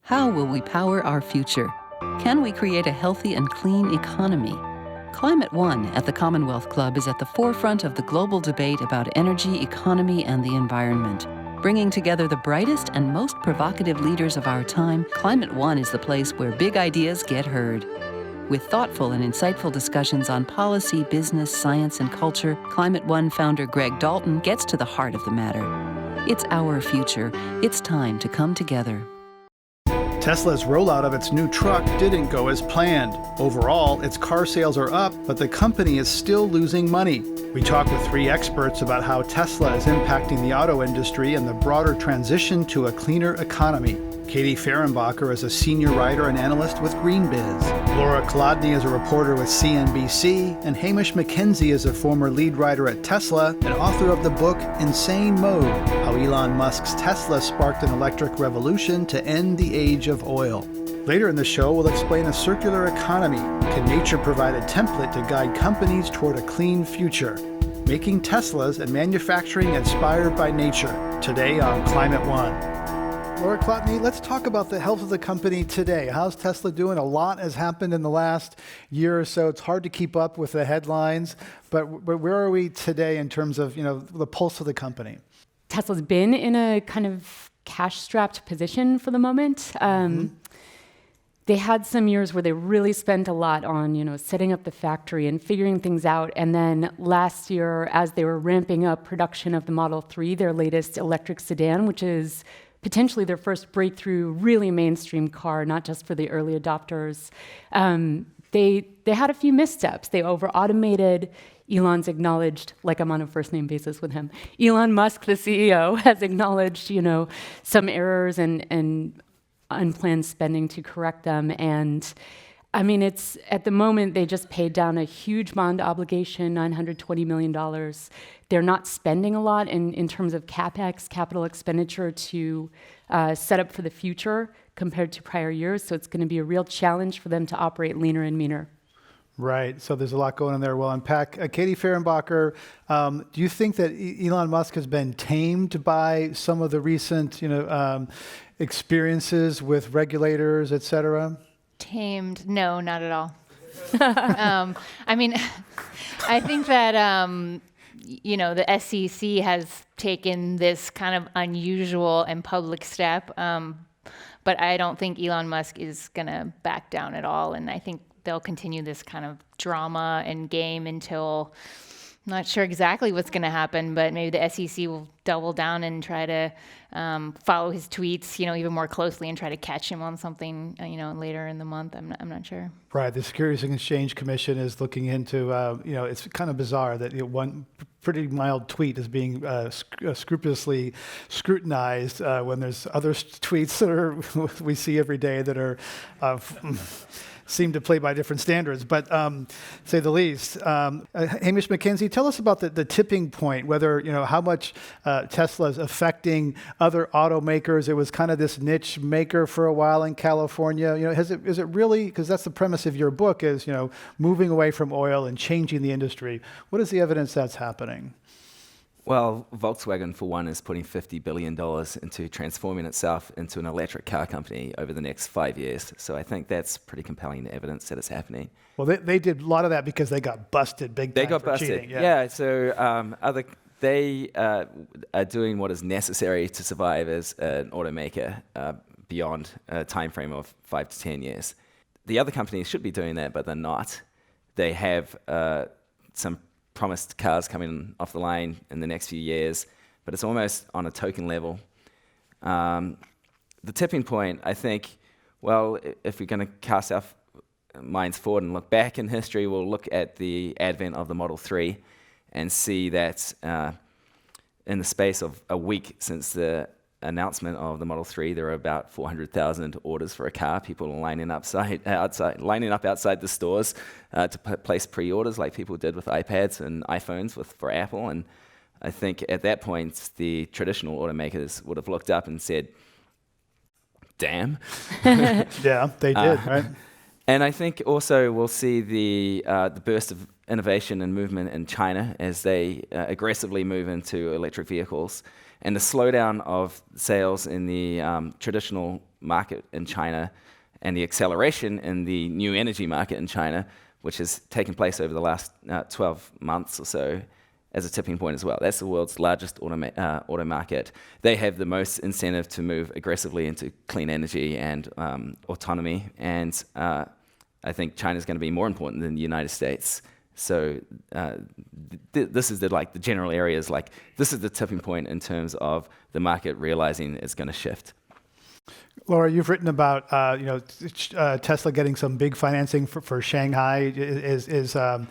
How will we power our future? Can we create a healthy and clean economy? Climate One at the Commonwealth Club is at the forefront of the global debate about energy, economy, and the environment. Bringing together the brightest and most provocative leaders of our time, Climate One is the place where big ideas get heard. With thoughtful and insightful discussions on policy, business, science, and culture, Climate One founder Greg Dalton gets to the heart of the matter. It's our future. It's time to come together. Tesla's rollout of its new truck didn't go as planned. Overall, its car sales are up, but the company is still losing money. We talk with three experts about how Tesla is impacting the auto industry and the broader transition to a cleaner economy. Katie Fehrenbacher is a senior writer and analyst with GreenBiz. Laura Kolodny is a reporter with CNBC, and Hamish McKenzie is a former lead writer at Tesla and author of the book Insane Mode: How Elon Musk's Tesla Sparked an Electric Revolution to End the Age of Oil. Later in the show, we'll explain a circular economy. Can nature provide a template to guide companies toward a clean future? Making Teslas and manufacturing inspired by nature. Today on Climate One. Laura Kolodny, let's talk about the health of the company today. How's Tesla doing? A lot has happened in the last year or so. It's hard to keep up with the headlines, but where are we today in terms of, the pulse of the company? Tesla's been in a kind of cash-strapped position for the moment. They had some years where they really spent a lot on, setting up the factory and figuring things out. And then last year, as they were ramping up production of the Model 3, their latest electric sedan, which is potentially their first breakthrough, really mainstream car, not just for the early adopters. They had a few missteps. They over-automated. Elon's acknowledged, like I'm on a first-name basis with him, Elon Musk, the CEO, has acknowledged, some errors and unplanned spending to correct them. And it's at the moment they just paid down a huge bond obligation, $920 million. They're not spending a lot in terms of CapEx, capital expenditure, to set up for the future compared to prior years. So it's going to be a real challenge for them to operate leaner and meaner. Right. So there's a lot going on there. We'll unpack. Katie Fehrenbacher, do you think that Elon Musk has been tamed by some of the recent, experiences with regulators, et cetera? Tamed? No, not at all. I think that, the SEC has taken this kind of unusual and public step, but I don't think Elon Musk is going to back down at all. And I think they'll continue this kind of drama and game until, I'm not sure exactly what's going to happen, but maybe the SEC will double down and try to follow his tweets, even more closely and try to catch him on something, later in the month. I'm not sure. Right. The Securities and Exchange Commission is looking into, it's kind of bizarre that one pretty mild tweet is being scrupulously scrutinized when there's other tweets that we see every day that are seem to play by different standards, but say the least. Hamish McKenzie, tell us about the tipping point, whether, how much Tesla is affecting other automakers. It was kind of this niche maker for a while in California. Is it really, because that's the premise of your book, is, moving away from oil and changing the industry. What is the evidence that's happening? Well, Volkswagen, for one, is putting $50 billion into transforming itself into an electric car company over the next 5 years. So I think that's pretty compelling evidence that it's happening. Well, they did a lot of that because they got busted big time. They got busted. Cheating, yeah. So they are doing what is necessary to survive as an automaker beyond a time frame of 5 to 10 years. The other companies should be doing that, but they're not. They have some promised cars coming off the line in the next few years, but it's almost on a token level. The tipping point, I think, well, if we're going to cast our minds forward and look back in history, we'll look at the advent of the Model 3 and see that in the space of a week since the announcement of the Model 3, there are about 400,000 orders for a car. People are lining up outside the stores to place pre-orders like people did with iPads and iPhones for Apple. And I think at that point, the traditional automakers would have looked up and said, damn. Yeah, they did, right? And I think also we'll see the burst of innovation and movement in China as they aggressively move into electric vehicles. And the slowdown of sales in the traditional market in China and the acceleration in the new energy market in China, which has taken place over the last 12 months or so, as a tipping point as well. That's the world's largest auto market. They have the most incentive to move aggressively into clean energy and autonomy, and I think China's going to be more important than the United States. So this is the general areas, this is the tipping point in terms of the market realizing it's going to shift. Laura, you've written about Tesla getting some big financing for Shanghai. Is a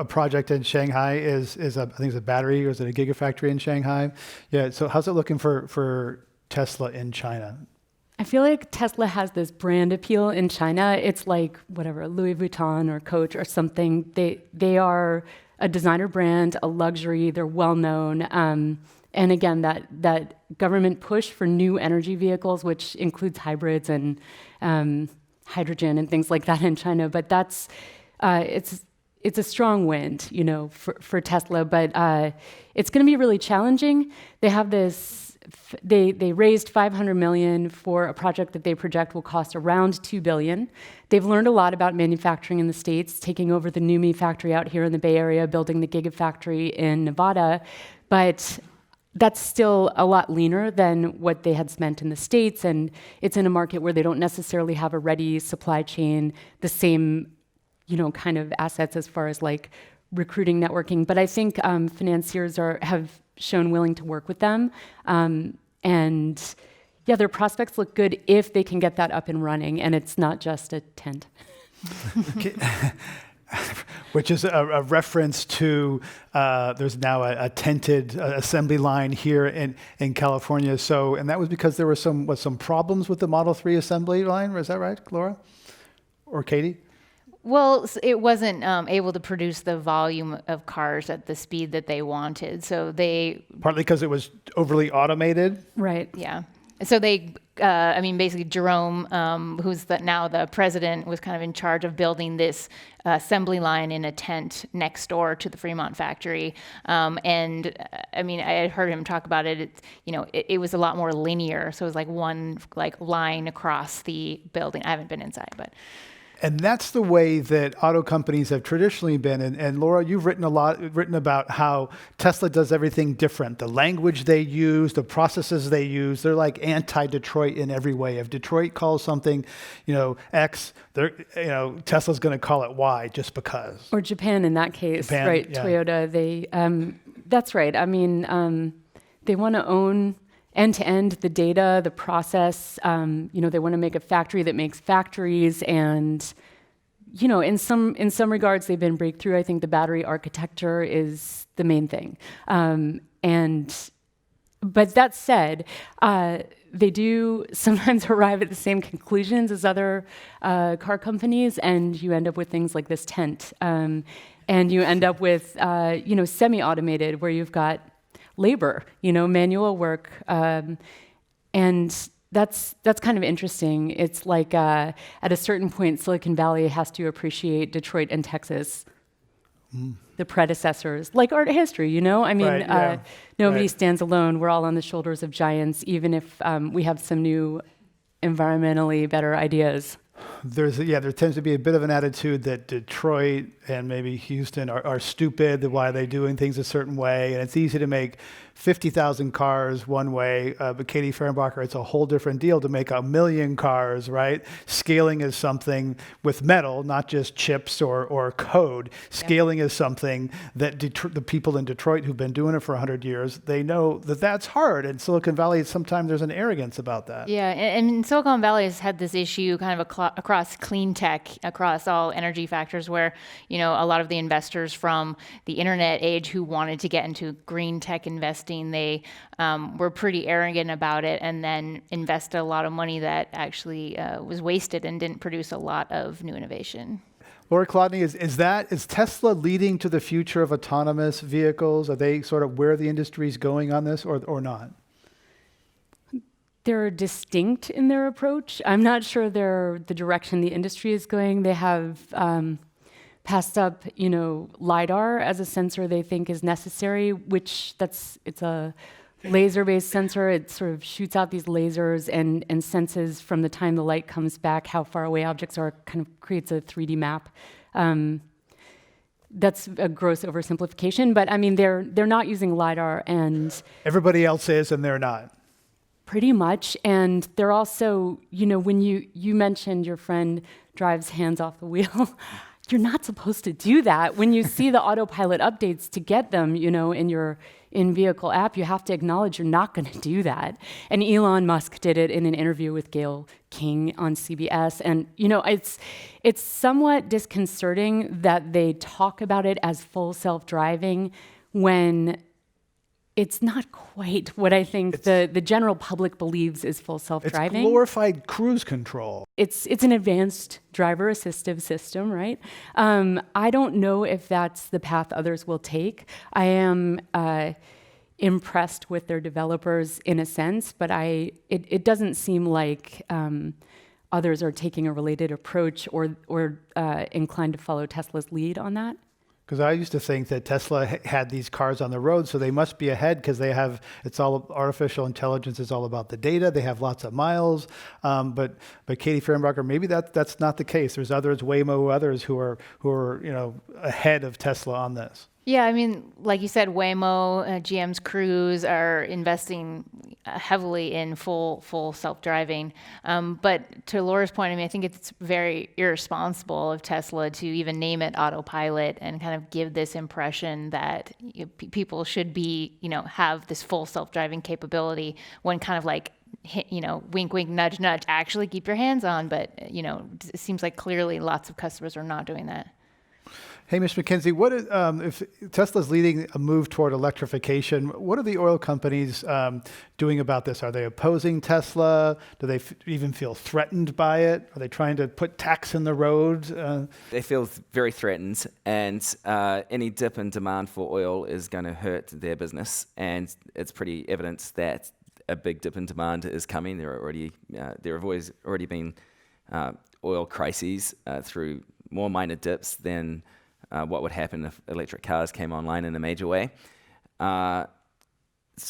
project in Shanghai I think it's a battery, or is it a gigafactory in Shanghai? Yeah. So how's it looking for Tesla in China? I feel like Tesla has this brand appeal in China. It's like whatever, Louis Vuitton or Coach or something. They are a designer brand, a luxury. They're well known. And again, that government push for new energy vehicles, which includes hybrids and hydrogen and things like that in China. But that's it's a strong wind, for Tesla. But it's going to be really challenging. They have this. They raised $500 million for a project that they project will cost around $2 billion. They've learned a lot about manufacturing in the States, taking over the NUMMI factory out here in the Bay Area, building the Gigafactory in Nevada. But that's still a lot leaner than what they had spent in the States, and it's in a market where they don't necessarily have a ready supply chain, the same, kind of assets as far as recruiting, networking. But I think financiers have shown willing to work with them, and yeah, their prospects look good if they can get that up and running, and it's not just a tent. Which is a reference to there's now a tented assembly line here in California. So, and that was because there were some problems with the Model 3 assembly line. Is that right, Laura? Or Katie? Well, it wasn't able to produce the volume of cars at the speed that they wanted. So they... Partly because it was overly automated? Right. Yeah. So they, basically Jerome, who's now the president, was kind of in charge of building this assembly line in a tent next door to the Fremont factory. I had heard him talk about it. It was a lot more linear. So it was one line across the building. I haven't been inside, but... And that's the way that auto companies have traditionally been. And Laura, you've written about how Tesla does everything different. The language they use, the processes they use, they're like anti-Detroit in every way. If Detroit calls something, X, Tesla's going to call it Y just because. Or Japan in that case, Japan, right? Yeah. Toyota, that's right. They want to own end-to-end the data, the process. They want to make a factory that makes factories, and in some regards they've been breakthrough. I think the battery architecture is the main thing. But that said, they do sometimes arrive at the same conclusions as other car companies, and you end up with things like this tent, and you end up with semi-automated, where you've got labor, manual work, and that's kind of interesting. It's like at a certain point, Silicon Valley has to appreciate Detroit and Texas, the predecessors, like art history. Nobody stands alone. We're all on the shoulders of giants, even if we have some new environmentally better ideas. There tends to be a bit of an attitude that Detroit and maybe Houston are stupid, why are they doing things a certain way, and it's easy to make 50,000 cars one way, but Katie Fehrenbacher, it's a whole different deal to make 1 million cars, right? Scaling is something with metal, not just chips or code. Scaling is something that the people in Detroit who've been doing it for 100 years, they know that that's hard. And Silicon Valley, sometimes there's an arrogance about that. Yeah, and Silicon Valley has had this issue kind of across clean tech, across all energy factors, where a lot of the investors from the internet age who wanted to get into green tech investing, they were pretty arrogant about it, and then invested a lot of money that actually was wasted and didn't produce a lot of new innovation. Laura Kolodny, is Tesla leading to the future of autonomous vehicles? Are they sort of where the industry is going on this, or not? They're distinct in their approach. I'm not sure they're the direction the industry is going. They have passed up, LiDAR as a sensor they think is necessary, it's a laser-based sensor. It sort of shoots out these lasers and senses from the time the light comes back how far away objects are, kind of creates a 3D map. That's a gross oversimplification, but I mean, they're not using LiDAR, and Everybody else is, and they're not. pretty much. And they're also, when you mentioned your friend drives hands off the wheel, you're not supposed to do that. When you see the autopilot updates to get them, in your in-vehicle app, you have to acknowledge you're not going to do that. And Elon Musk did it in an interview with Gayle King on CBS. And, it's somewhat disconcerting that they talk about it as full self-driving when it's not quite what I think the general public believes is full self-driving. It's glorified cruise control. It's an advanced driver assistive system, right? I don't know if that's the path others will take. I am impressed with their developers in a sense, but it doesn't seem like others are taking a related approach or inclined to follow Tesla's lead on that. Because I used to think that Tesla had these cars on the road, so they must be ahead because it's all artificial intelligence is all about the data. They have lots of miles. But Katie Fehrenbacher, maybe that's not the case. There's others, Waymo, others who are ahead of Tesla on this. Yeah, I mean, like you said, Waymo, GM's Cruise are investing heavily in full self-driving. But to Laura's point, I mean, I think it's very irresponsible of Tesla to even name it autopilot and kind of give this impression that people should be, have this full self-driving capability when kind of like, wink, wink, nudge, nudge, actually keep your hands on. But, it seems like clearly lots of customers are not doing that. Hey, Mr. McKenzie, what is, if Tesla's leading a move toward electrification, what are the oil companies doing about this? Are they opposing Tesla? Do they even feel threatened by it? Are they trying to put tax in the road? They feel very threatened, and any dip in demand for oil is going to hurt their business. And it's pretty evident that a big dip in demand is coming. There have already been oil crises through more minor dips than what would happen if electric cars came online in a major way. So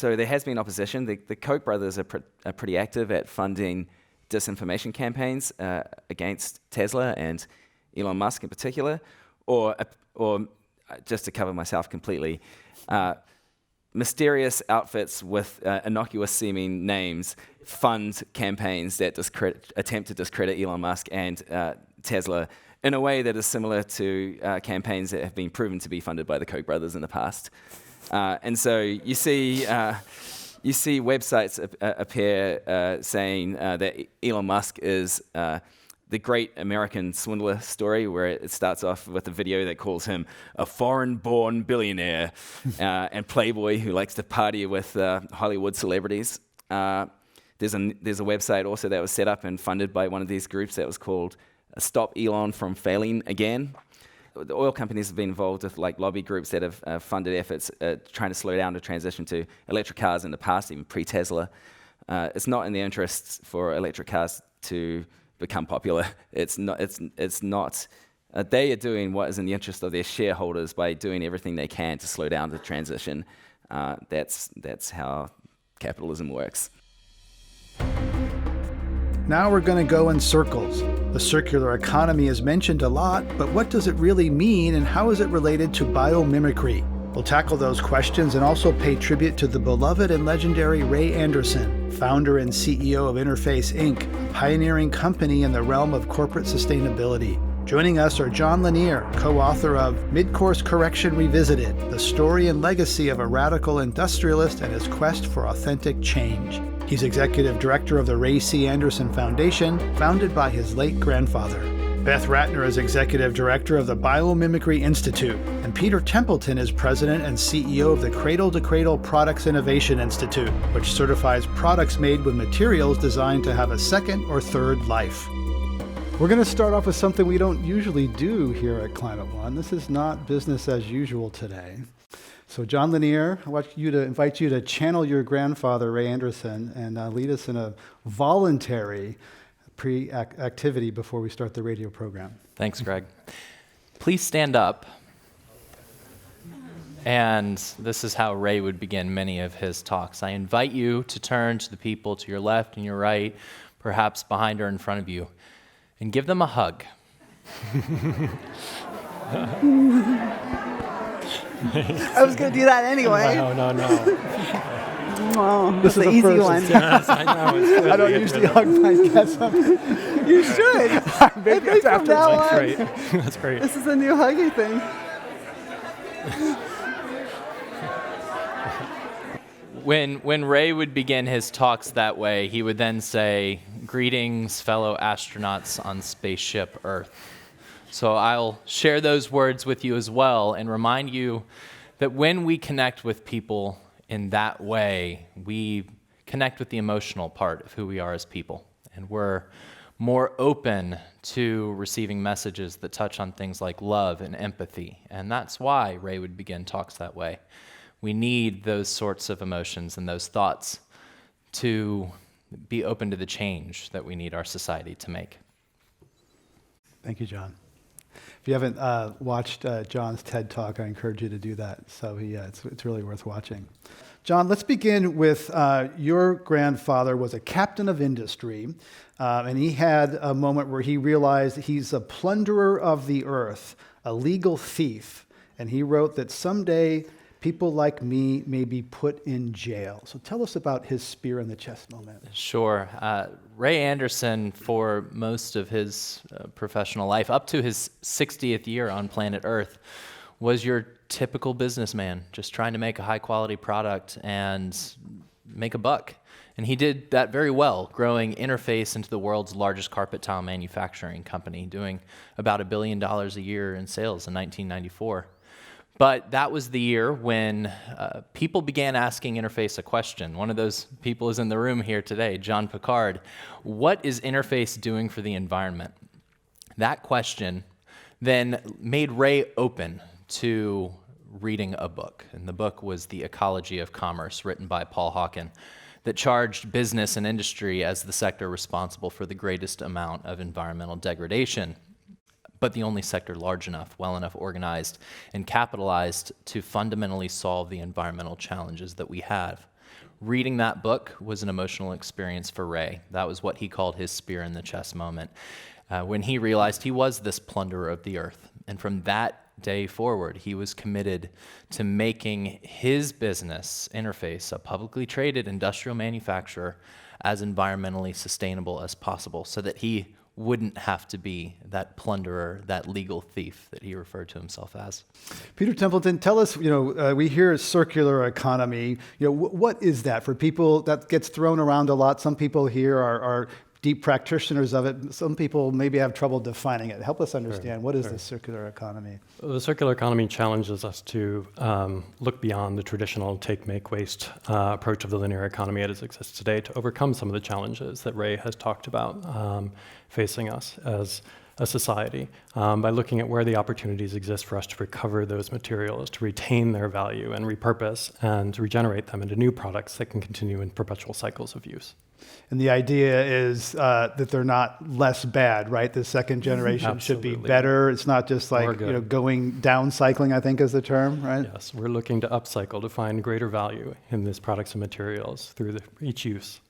there has been opposition. The Koch brothers are pretty active at funding disinformation campaigns against Tesla and Elon Musk in particular, or just to cover myself completely, mysterious outfits with innocuous-seeming names fund campaigns that attempt to discredit Elon Musk and Tesla in a way that is similar to campaigns that have been proven to be funded by the Koch brothers in the past. And so you see websites appear saying that Elon Musk is the great American swindler story, where it starts off with a video that calls him a foreign-born billionaire and playboy who likes to party with Hollywood celebrities. There's a website also that was set up and funded by one of these groups that was called Stop Elon from Failing Again. The oil companies have been involved with lobby groups that have funded efforts trying to slow down the transition to electric cars in the past, even pre-Tesla. It's not in their interests for electric cars to become popular. It's not. They are doing what is in the interest of their shareholders by doing everything they can to slow down the transition. That's how capitalism works. Now we're going to go in circles. The circular economy is mentioned a lot, but what does it really mean and how is it related to biomimicry? We'll tackle those questions and also pay tribute to the beloved and legendary Ray Anderson, founder and CEO of Interface Inc., a pioneering company in the realm of corporate sustainability. Joining us are John Lanier, co-author of Mid-Course Correction Revisited, the story and legacy of a radical industrialist and his quest for authentic change. He's executive director of the Ray C. Anderson Foundation, founded by his late grandfather. Beth Ratner is executive director of the Biomimicry Institute, and Peter Templeton is president and CEO of the Cradle to Cradle Products Innovation Institute, which certifies products made with materials designed to have a second or third life. We're going to start off with something we don't usually do here at Climate One. This is not business as usual today. So John Lanier, I want you to invite you to channel your grandfather, Ray Anderson, and lead us in a voluntary pre-activity before we start the radio program. Thanks, Greg. Please stand up. And this is how Ray would begin many of his talks. I invite you to turn to the people to your left and your right, perhaps behind or in front of you, and give them a hug. I was going to do that anyway. No. Oh, This is the a easy first. one. Yes, I know. It's I don't usually hug my guests. You should. Maybe I think after from now this. on, great. That's great. this is a new huggy thing. When Ray would begin his talks that way, he would then say, "Greetings, fellow astronauts on spaceship Earth." So I'll share those words with you as well and remind you that when we connect with people in that way, we connect with the emotional part of who we are as people. And we're more open to receiving messages that touch on things like love and empathy. And that's why Ray would begin talks that way. We need those sorts of emotions and those thoughts to be open to the change that we need our society to make. Thank you, John. If you haven't watched John's TED Talk, I encourage you to do that. So it's really worth watching. John, let's begin with your grandfather was a captain of industry, and he had a moment where he realized he's a plunderer of the earth, a legal thief, and he wrote that someday people like me may be put in jail. So tell us about his spear in the chest moment. Sure. Ray Anderson, for most of his professional life, up to his 60th year on planet Earth, was your typical businessman, just trying to make a high-quality product and make a buck. And he did that very well, growing Interface into the world's largest carpet tile manufacturing company, doing about $1 billion a year in sales in 1994. But that was the year when people began asking Interface a question. One of those people is in the room here today, John Picard. What is Interface doing for the environment? That question then made Ray open to reading a book. And the book was The Ecology of Commerce, written by Paul Hawken, that charged business and industry as the sector responsible for the greatest amount of environmental degradation, but the only sector large enough, well enough organized, and capitalized to fundamentally solve the environmental challenges that we have. Reading that book was an emotional experience for Ray. That was what he called his spear in the chest moment, when he realized he was this plunderer of the earth. And from that day forward, he was committed to making his business, Interface, a publicly traded industrial manufacturer, as environmentally sustainable as possible, so that he wouldn't have to be that plunderer, that legal thief that he referred to himself as. Peter Templeton, tell us, we hear circular economy. What is that for people? That gets thrown around a lot. Some people here are deep practitioners of it. Some people maybe have trouble defining it. Help us understand, what is the circular economy? The circular economy challenges us to look beyond the traditional take, make, waste approach of the linear economy as it exists today to overcome some of the challenges that Ray has talked about facing us as a society by looking at where the opportunities exist for us to recover those materials, to retain their value and repurpose and regenerate them into new products that can continue in perpetual cycles of use. And the idea is that they're not less bad, right? The second generation should be better. It's not just like going down cycling, I think is the term, right? Yes, we're looking to upcycle to find greater value in these products and materials through each use.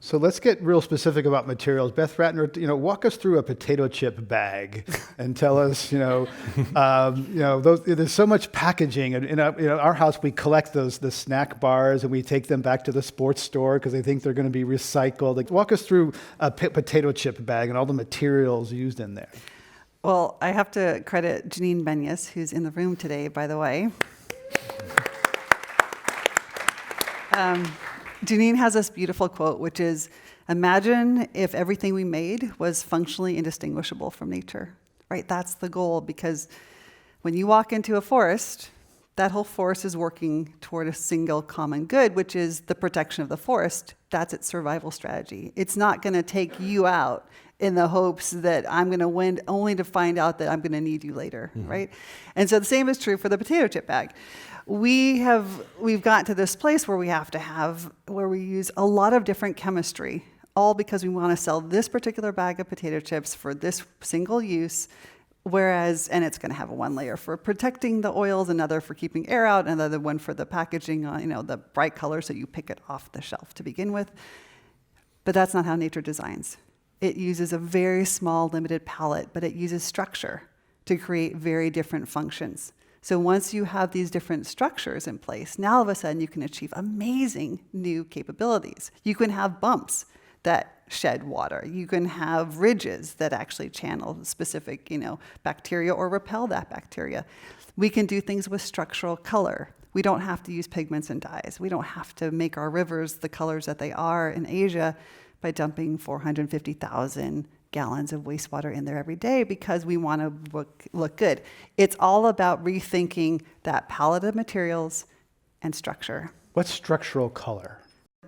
So let's get real specific about materials. Beth Ratner, walk us through a potato chip bag and tell us, there's so much packaging. And in our house, we collect the snack bars and we take them back to the sports store because they think they're going to be recycled. Like, walk us through a potato chip bag and all the materials used in there. Well, I have to credit Janine Benyus, who's in the room today, by the way. Janine has this beautiful quote, which is, imagine if everything we made was functionally indistinguishable from nature, right? That's the goal, because when you walk into a forest, that whole forest is working toward a single common good, which is the protection of the forest. That's its survival strategy. It's not going to take you out in the hopes that I'm going to win, only to find out that I'm going to need you later, right? And so the same is true for the potato chip bag. We've gotten to this place where we use a lot of different chemistry, all because we want to sell this particular bag of potato chips for this single use Whereas, and it's going to have one layer for protecting the oils, another for keeping air out, another one for the packaging, the bright color so you pick it off the shelf to begin with. But that's not how nature designs. It uses a very small, limited palette, but it uses structure to create very different functions. So once you have these different structures in place, now all of a sudden you can achieve amazing new capabilities. You can have bumps that shed water. You can have ridges that actually channel specific, bacteria or repel that bacteria. We can do things with structural color. We don't have to use pigments and dyes. We don't have to make our rivers the colors that they are in Asia by dumping 450,000 gallons of wastewater in there every day because we want to look good. It's all about rethinking that palette of materials and structure. What's structural color?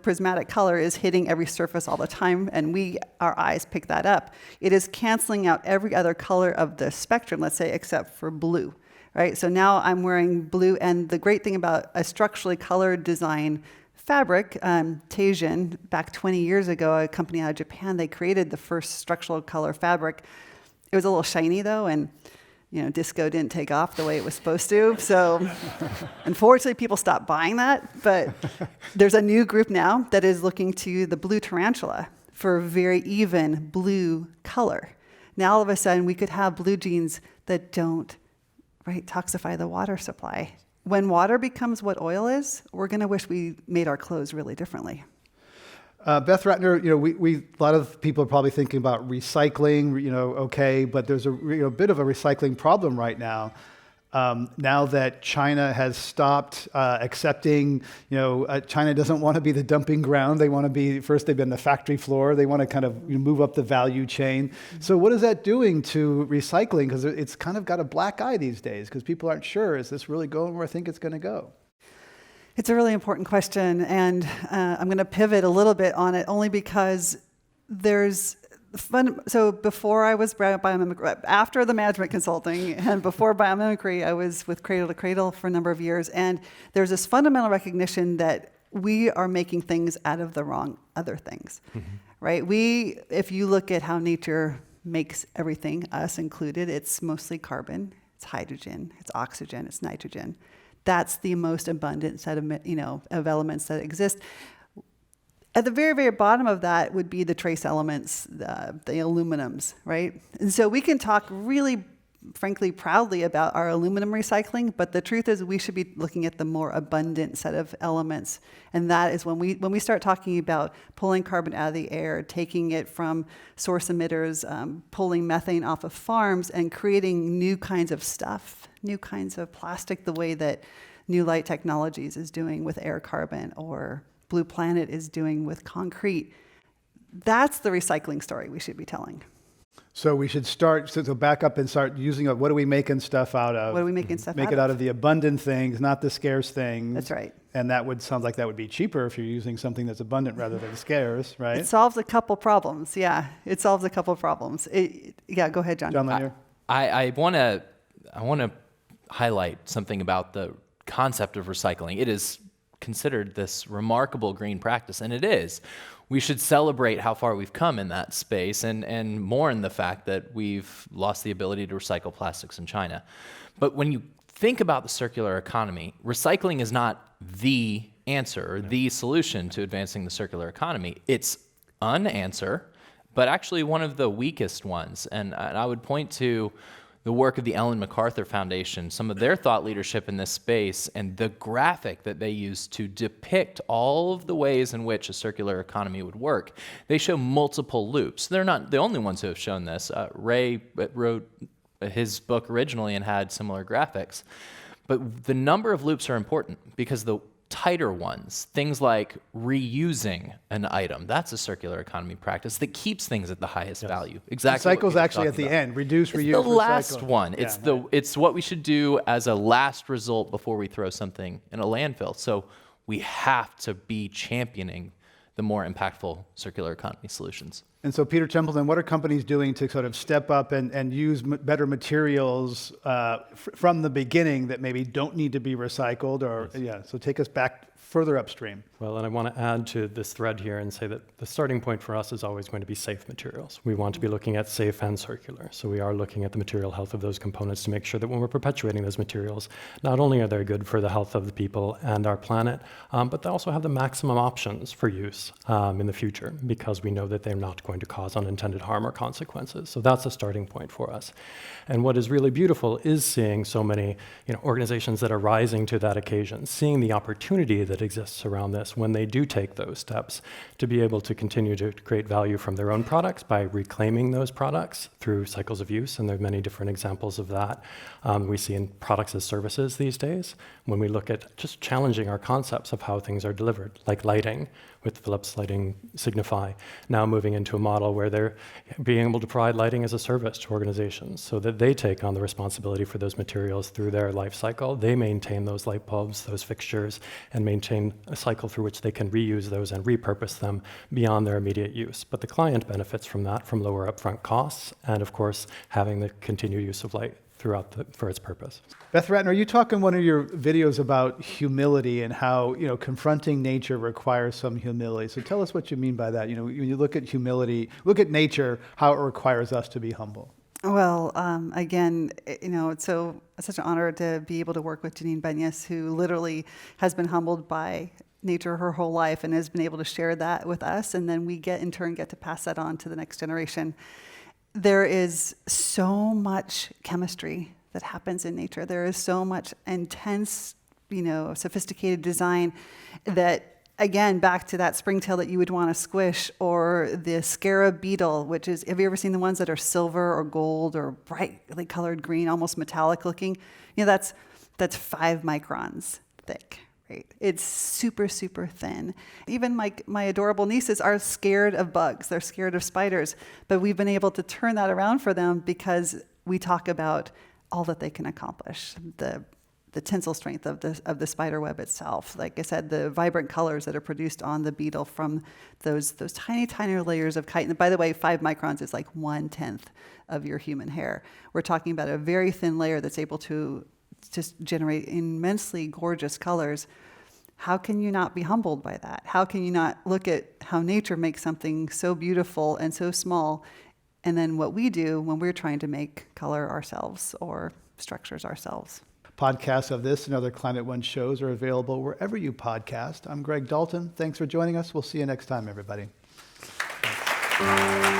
Prismatic color is hitting every surface all the time, and our eyes pick that up. It is canceling out every other color of the spectrum, let's say, except for blue, right? So now I'm wearing blue, and the great thing about a structurally colored design fabric, Tamed, back 20 years ago, a company out of Japan, they created the first structural color fabric. It was a little shiny, though, and disco didn't take off the way it was supposed to. So unfortunately, people stopped buying that. But there's a new group now that is looking to the blue tarantula for very even blue color. Now, all of a sudden, we could have blue jeans that don't toxify the water supply. When water becomes what oil is, we're going to wish we made our clothes really differently. Beth Ratner, a lot of people are probably thinking about recycling, okay, but there's a bit of a recycling problem right now. Now that China has stopped accepting, China doesn't want to be the dumping ground. They want to be, first they've been the factory floor. They want to kind of move up the value chain. So what is that doing to recycling? Because it's kind of got a black eye these days because people aren't sure, is this really going where I think it's going to go? It's a really important question, and I'm going to pivot a little bit on it only because there's so before I was biomimicry, after the management consulting and before biomimicry, I was with Cradle to Cradle for a number of years, and there's this fundamental recognition that we are making things out of the wrong other things, right? If you look at how nature makes everything, us included, it's mostly carbon, it's hydrogen, it's oxygen, it's nitrogen. That's the most abundant set of elements that exist. At the very, very bottom of that would be the trace elements, the aluminums, right? And so we can talk really, frankly, proudly about our aluminum recycling, but the truth is we should be looking at the more abundant set of elements. And that is when we start talking about pulling carbon out of the air, taking it from source emitters, pulling methane off of farms, and creating new kinds of stuff, new kinds of plastic, the way that New Light Technologies is doing with air carbon or Blue Planet is doing with concrete. That's the recycling story we should be telling. So we should so back up and start using what are we making stuff out of? What are we making stuff Make out it of? out of the abundant things, not the scarce things. That's right. And that would sound like that would be cheaper if you're using something that's abundant rather than scarce, right? It solves a couple problems. Yeah, it solves a couple problems. Go ahead, John. John Lanier. I want to highlight something about the concept of recycling. It is considered this remarkable green practice, and it is. We should celebrate how far we've come in that space and mourn the fact that we've lost the ability to recycle plastics in China. But when you think about the circular economy, recycling is not the answer or the solution to advancing the circular economy. It's an answer, but actually one of the weakest ones. And I would point to the work of the Ellen MacArthur Foundation, some of their thought leadership in this space, and the graphic that they use to depict all of the ways in which a circular economy would work. They show multiple loops. They're not the only ones who have shown this. Ray wrote his book originally and had similar graphics. But the number of loops are important because the tighter ones, things like reusing an item, that's a circular economy practice that keeps things at the highest value. Exactly. The cycle's actually at the end. Reduce, reuse, it's the last recycle. one. It's what we should do as a last result before we throw something in a landfill. So we have to be championing the more impactful circular economy solutions. And so, Peter Templeton, what are companies doing to sort of step up and use better materials from the beginning that maybe don't need to be recycled? So take us back further upstream. Well, and I want to add to this thread here and say that the starting point for us is always going to be safe materials. We want to be looking at safe and circular. So we are looking at the material health of those components to make sure that when we're perpetuating those materials, not only are they good for the health of the people and our planet, but they also have the maximum options for use in the future, because we know that they're not going to cause unintended harm or consequences. So that's a starting point for us. And what is really beautiful is seeing so many organizations that are rising to that occasion, seeing the opportunity that exists around this when they do take those steps to be able to continue to create value from their own products by reclaiming those products through cycles of use. And there are many different examples of that we see in products as services these days, when we look at just challenging our concepts of how things are delivered, like lighting with Philips Lighting Signify, now moving into a model where they're being able to provide lighting as a service to organizations so that they take on the responsibility for those materials through their life cycle. They maintain those light bulbs, those fixtures, and maintain a cycle through which they can reuse those and repurpose them beyond their immediate use. But the client benefits from that, from lower upfront costs, and of course, having the continued use of light throughout for its purpose. Beth Ratner, you talk in one of your videos about humility and how confronting nature requires some humility. So tell us what you mean by that. When you look at humility, look at nature, how it requires us to be humble. Well, again, it's such an honor to be able to work with Janine Benyus, who literally has been humbled by nature her whole life and has been able to share that with us, and then we in turn get to pass that on to the next generation. There is so much chemistry that happens in nature. There is so much intense, sophisticated design that, again, back to that springtail that you would want to squish, or the scarab beetle, which is, have you ever seen the ones that are silver or gold or brightly colored green, almost metallic looking? That's 5 microns thick. It's super, super thin. Even my adorable nieces are scared of bugs. They're scared of spiders. But we've been able to turn that around for them because we talk about all that they can accomplish. The tensile strength of the spider web itself. Like I said, the vibrant colors that are produced on the beetle from those tiny, tiny layers of chitin. And by the way, 5 microns is like 1/10 of your human hair. We're talking about a very thin layer that's able to just generate immensely gorgeous colors. How can you not be humbled by that? How can you not look at how nature makes something so beautiful and so small, and then what we do when we're trying to make color ourselves or structures ourselves? Podcasts of this and other Climate One shows are available wherever you podcast. I'm Greg Dalton. Thanks for joining us. We'll see you next time, everybody. Thanks.